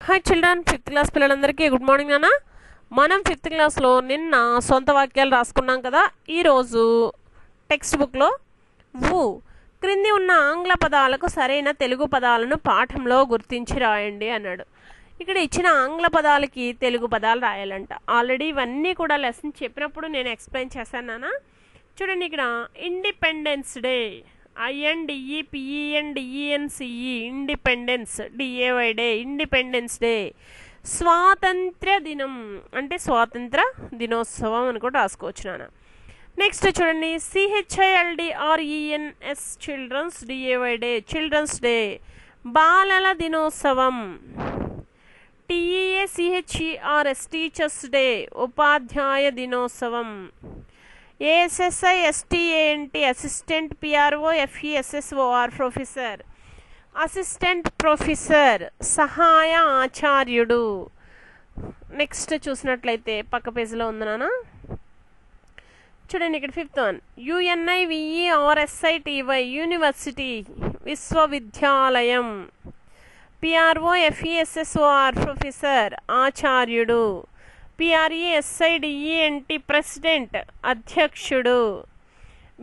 Hi children, 5th class పిల్లలందరికీ good morning నాన్న. మనం 5th క్లాస్లో నిన్న సొంత వాక్యాలు రాసుకున్నాం కదా. ఈరోజు టెక్స్ట్ బుక్లో వు క్రింది ఉన్న ఆంగ్ల పదాలకు సరైన తెలుగు పదాలను పాఠంలో గుర్తించి రాయండి అన్నాడు. ఇక్కడ ఇచ్చిన ఆంగ్ల పదాలకి తెలుగు పదాలు రాయాలంట. ఆల్రెడీ ఇవన్నీ కూడా లెసన్ చెప్పినప్పుడు నేను ఎక్స్ప్లెయిన్ చేశాను నాన్న. చూడండి, ఇక్కడ independence day, INDEPENDENCE independence, DAY day, independence day. స్వాతంత్ర్య దినం అంటే స్వాతంత్ర దినోత్సవం అని కూడా రాసుకోవచ్చు నాన్న. నెక్స్ట్ చూడండి, CHILDRENS children's, DAY day, children's day. బాలల దినోత్సవం, TEACHERS టీచర్స్ డే, ఉపాధ్యాయ దినోత్సవం. ASSISTANT assistant, PROFESSOR professor, assistant professor, సహాయ ఆచార్యుడు. నెక్స్ట్ చూసినట్లయితే పక్క పేజీలో ఉంది నాన్న. చూడండి, ఇక్కడ 5th వన్, UNIVERSITY యూనివర్సిటీ, విశ్వవిద్యాలయం. PROFESSOR ప్రొఫెసర్, ఆచార్యుడు. PRESIDENT ప్రెసిడెంట్, అధ్యక్షుడు.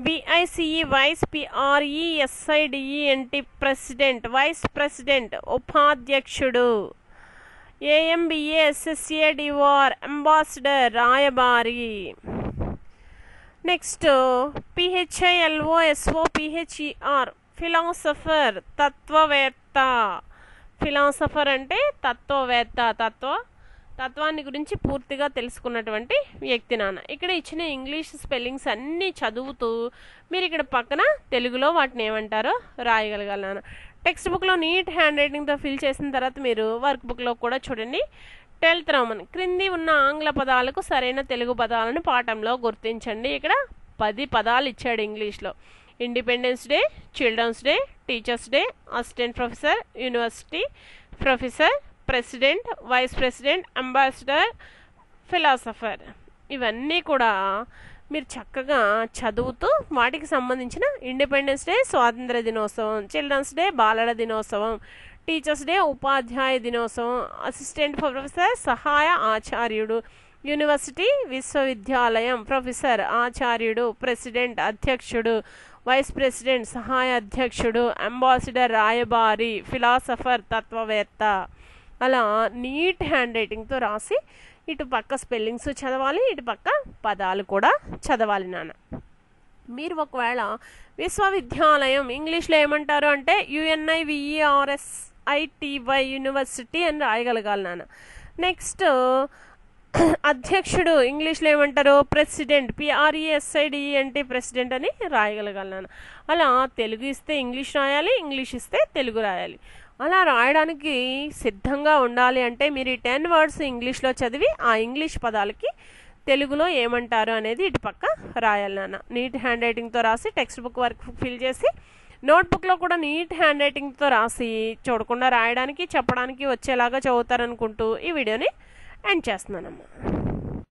VICE vice, PRESIDENT president, vice president, ఉపాధ్యక్షుడు. AMBASSADOR అంబాసిడర్, రాయబారి. నెక్స్ట్ PHILOSOPHER ఫిలాసఫర్, తత్వవేత్త. ఫిలాసఫర్ అంటే తత్వవేత్త, తత్వాన్ని గురించి పూర్తిగా తెలుసుకున్నటువంటి వ్యక్తి నాన్న. ఇక్కడ ఇచ్చిన ఇంగ్లీష్ స్పెల్లింగ్స్ అన్నీ చదువుతూ మీరు ఇక్కడ పక్కన తెలుగులో వాటిని ఏమంటారో రాయగలగాలి నాన్న. టెక్స్ట్ బుక్లో నీట్ హ్యాండ్ రైటింగ్తో ఫిల్ చేసిన తర్వాత మీరు వర్క్ బుక్లో కూడా చూడండి. 12th రోమన్, క్రింది ఉన్న ఆంగ్ల పదాలకు సరైన తెలుగు పదాలను పాఠంలో గుర్తించండి. ఇక్కడ 10 పదాలు ఇచ్చాడు ఇంగ్లీష్లో. Independence day, children's day, teachers day, assistant professor, university, professor, president, vice president, ambassador, philosopher. ఇవన్నీ కూడా మీరు చక్కగా చదువుతూ వాటికి సంబంధించిన ఇండిపెండెన్స్ డే స్వాతంత్ర దినోత్సవం, చిల్డ్రన్స్ డే బాలల దినోత్సవం, టీచర్స్ డే ఉపాధ్యాయ దినోత్సవం, అసిస్టెంట్ ప్రొఫెసర్ సహాయ ఆచార్యుడు, యూనివర్సిటీ విశ్వవిద్యాలయం, ప్రొఫెసర్ ఆచార్యుడు, ప్రెసిడెంట్ అధ్యక్షుడు, వైస్ ప్రెసిడెంట్ సహాయ అధ్యక్షుడు, అంబాసిడర్ రాయబారి, ఫిలాసఫర్ తత్వవేత్త. అలా నీట్ హ్యాండ్ రైటింగ్తో రాసి ఇటు పక్క స్పెల్లింగ్స్ చదవాలి, ఇటు పక్క పదాలు కూడా చదవాలి నాన్న. మీరు ఒకవేళ విశ్వవిద్యాలయం ఇంగ్లీష్లో ఏమంటారు అంటే UNIVERSITY యూనివర్సిటీ అని రాయగలగాలి నాన్న. నెక్స్ట్ అధ్యక్షుడు ఇంగ్లీష్లో ఏమంటారు ప్రెసిడెంట్, PRESIDENT ప్రెసిడెంట్ అని రాయగలగాలి నాన్న. అలా తెలుగు ఇస్తే ఇంగ్లీష్ రాయాలి, ఇంగ్లీష్ ఇస్తే తెలుగు రాయాలి. అలా రాయడానికి సిద్ధంగా ఉండాలి అంటే మీరు ఈ 10 వర్డ్స్ ఇంగ్లీష్లో చదివి ఆ ఇంగ్లీష్ పదాలకి తెలుగులో ఏమంటారు అనేది ఇటు పక్క రాయాలి నాన్న. నీట్ హ్యాండ్ రైటింగ్తో రాసి టెక్స్ట్ బుక్ వర్క్ ఫిల్ చేసి నోట్బుక్లో కూడా నీట్ హ్యాండ్ రైటింగ్తో రాసి చూడకుండా రాయడానికి చెప్పడానికి వచ్చేలాగా చదువుతారనుకుంటూ ఈ వీడియోని ఎండ్ చేస్తున్నానమ్మా.